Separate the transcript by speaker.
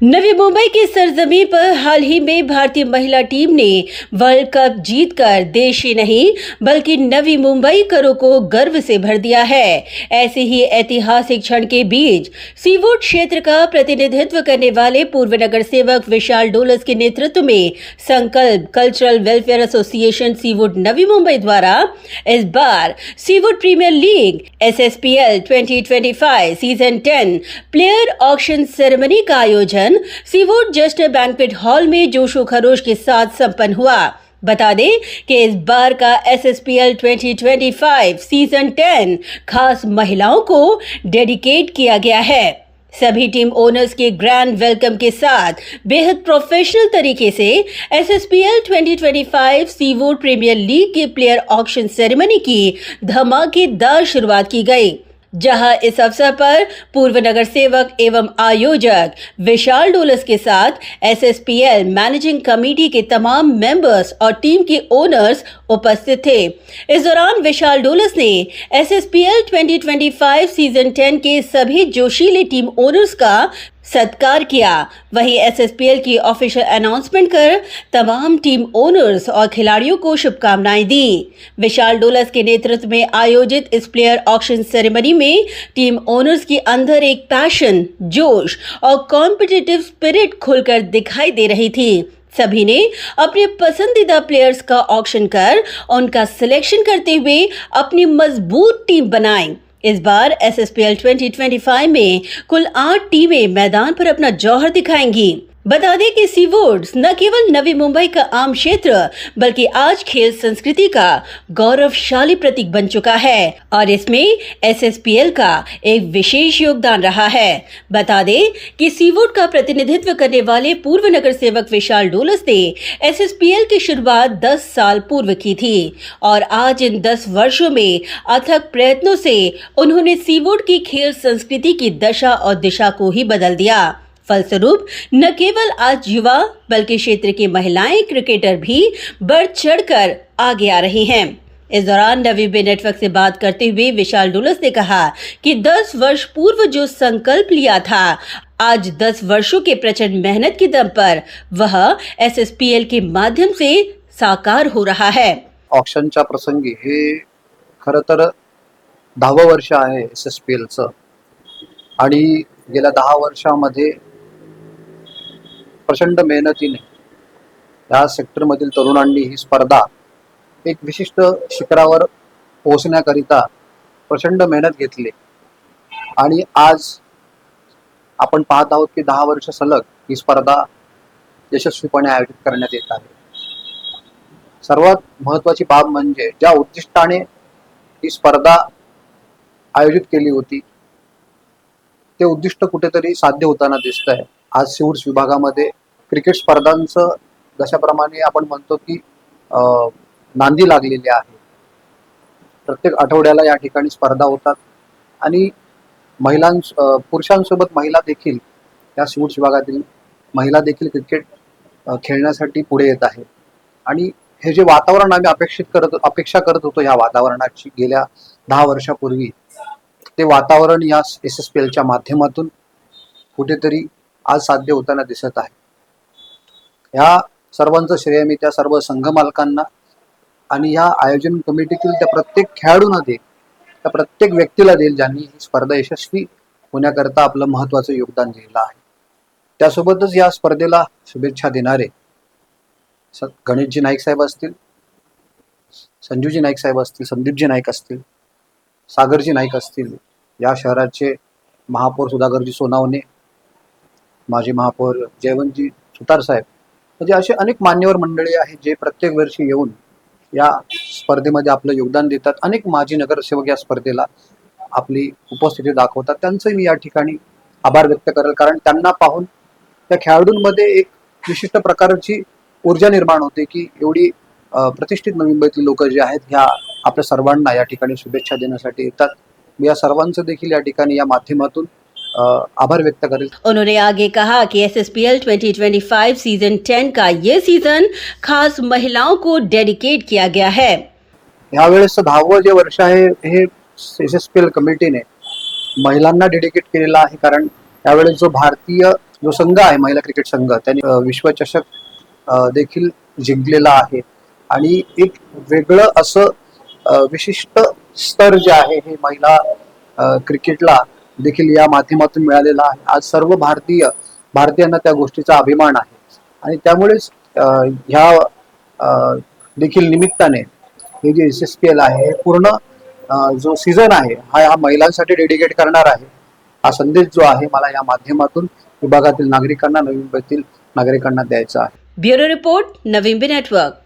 Speaker 1: नवी मुंबई की सरजमीं पर हाल ही में भारतीय महिला टीम ने वर्ल्ड कप जीतकर देश ही नहीं बल्कि नवी मुंबई करों को गर्व से भर दिया है। ऐसे ही ऐतिहासिक क्षण के बीच सीवुड क्षेत्र का प्रतिनिधित्व करने वाले पूर्व नगर सेवक विशाल डोलस के नेतृत्व में संकल्प cultural welfare association Seawood Navi Mumbai द्वारा इस बार Seawood premier league SSPL 2025 season 10 player auction ceremony का आयोजन सीवुड जस्ट बैंक्वेट हॉल में जोशो खरोश के साथ संपन्न हुआ। बता दें कि इस बार का SSPL 2025 सीजन 10 खास महिलाओं को डेडिकेट किया गया है। सभी टीम ओनर्स के ग्रैंड वेलकम के साथ बेहद प्रोफेशनल तरीके से SSPL 2025 सीवुड प्रीमियर लीग के प्लेयर ऑक्शन सेरेमनी की धमाकेदार शुरुआत की गई, जहां इस अवसर पर पूर्व नगर सेवक एवं आयोजक विशाल डोलस के साथ SSPL मैनेजिंग कमेटी के तमाम मेंबर्स और टीम के ओनर्स उपस्थित थे। इस दौरान विशाल डोलस ने SSPL 2025 सीजन 10 के सभी जोशीले टीम ओनर्स का सत्कार किया। वहीं SSPL की ऑफिशियल अनाउंसमेंट कर तमाम टीम ओनर्स और खिलाड़ियों को शुभकामनाएं दी। विशाल डोलस के नेतृत्व में आयोजित इस प्लेयर ऑक्शन सेरेमनी में टीम ओनर्स के अंदर एक पैशन, जोश और कॉम्पिटिटिव स्पिरिट खुलकर दिखाई दे रही थी। सभी ने अपने पसंदीदा प्लेयर्स का ऑक्शन कर उनका सिलेक्शन करते हुए अपनी मजबूत टीम बनाई। इस बार SSPL 2025 में कुल 8 टीमें मैदान पर अपना जौहर दिखाएंगी। बता दें कि सीवुड न केवल नवी मुंबई का आम क्षेत्र बल्कि आज खेल संस्कृति का गौरवशाली प्रतीक बन चुका है और इसमें SSPL का एक विशेष योगदान रहा है। बता दें कि सीवुड का प्रतिनिधित्व करने वाले पूर्व नगर सेवक विशाल डोलस ने SSPL की शुरुआत 10 साल पूर्व की थी और आज इन 10 वर्षों में अथक प्रयत्नों से उन्होंने सीवुड की खेल संस्कृति की दशा और दिशा को ही बदल दिया। फलस्वरूप न केवल आज युवा बल्कि क्षेत्र की महिलाएं क्रिकेटर भी बढ़ चढ़कर आगे आ रही हैं। इस दौरान नवी बे नेटवर्क से बात करते हुए विशाल डोलस ने कहा कि 10 वर्ष पूर्व जो संकल्प लिया था, आज 10 वर्षों के प्रचंड मेहनत के दम पर वह SSPL के माध्यम से साकार हो रहा है।
Speaker 2: ऑक्शनच्या प्रसंगी हे खरं तर 10वं वर्ष आहे SSPLचं आणि गेल्या 10 वर्षामध्ये प्रचंड मेहनतीने या सेक्टरमधील तरुणांनी ही स्पर्धा एक विशिष्ट शिखरावर पोहोचण्याकरिता प्रचंड मेहनत घेतली आणि आज आपण पाहत आहोत की 10 वर्ष सलग ही स्पर्धा यशस्वीपणे आयोजित करण्यात येत आहे। सर्वात महत्त्वाची बाब म्हणजे ज्या उद्दिष्टाने ही स्पर्धा आयोजित केली होती ते उद्दिष्ट कुठेतरी साध्य होताना दिसतंय। आज सीवुड्स विभागामध्ये क्रिकेट स्पर्धांचं जशाप्रमाणे आपण म्हणतो की नांदी लागलेली आहे। प्रत्येक आठवड्याला या ठिकाणी स्पर्धा होतात आणि पुरुषांसोबत महिला देखील या सीवुड्स विभागातील महिला देखील क्रिकेट खेळण्यासाठी पुढे येत आहे आणि हे जे वातावरण आम्ही अपेक्षा करत होतो या वातावरणाची गेल्या 10 वर्षापूर्वी, ते वातावरण या SSPLच्या माध्यमातून कुठेतरी आज साध्य होताना दिसत आहे। या सर्वांचं श्रेय मी त्या सर्व संघ मालकांना आणि या आयोजन कमिटीतील त्या प्रत्येक खेळाडूंना देईल, त्या प्रत्येक व्यक्तीला देईल ज्यांनी ही स्पर्धा यशस्वी होण्याकरता आपलं महत्त्वाचं योगदान दिलेलं आहे। त्यासोबतच या स्पर्धेला शुभेच्छा देणारे गणेशजी नाईक साहेब असतील, संजूजी नाईक साहेब असतील, संदीपजी नाईक असतील, सागरजी नाईक असतील, या शहराचे महापौर सुधाकरजी सोनावणे, माजी महापौर जयवंतजी सुतार साहेब, म्हणजे असे अनेक मान्यवर मंडळी आहेत जे प्रत्येक वर्षी येऊन या स्पर्धेमध्ये आपलं योगदान देतात। अनेक माजी नगरसेवक या स्पर्धेला आपली उपस्थिती दाखवतात। त्यांचं मी या ठिकाणी आभार व्यक्त करेल, कारण त्यांना पाहून त्या खेळाडूंमध्ये एक विशिष्ट प्रकारची ऊर्जा निर्माण होते की एवढी प्रतिष्ठित नवी मुंबईतील लोक जे आहेत ह्या आपल्या सर्वांना या ठिकाणी शुभेच्छा देण्यासाठी येतात। मी या सर्वांचं देखील या ठिकाणी या माध्यमातून आभार व्यक्त करेल।
Speaker 1: उन्होंने आगे कहा कि SSPL 2025 सीजन 10 का ये सीजन खास महिलाओं को डेडिकेट किया गया है।
Speaker 2: यावेळेस 10वं जे वर्ष आहे हे SSPL कमिटीने महिलांना डेडिकेट केलेलं आहे, कारण यावेळेस जो भारतीय जो संघ आहे महिला क्रिकेट संघ त्यांनी विश्वचषक देखील जिंकलेला आहे आणि एक वेगळं असं विशिष्ट स्तर जे आहे हे महिला क्रिकेटला देखील या माध्यमातून मिळालेला आहे. आज सर्व भारतीयांना त्या गोष्टीचा अभिमान आहे आणि त्यामुळेच ह्या देखील निमित्ताने हे जे SSPL आहे हे पूर्ण जो सीझन आहे हा महिलांसाठी डेडिकेट करणार आहे. हा संदेश जो आहे मला या माध्यमातून विभागातील नागरिकांना, नवी मुंबईतील नागरिकांना द्यायचा आहे.
Speaker 1: Bureau report, Navi Mumbai network.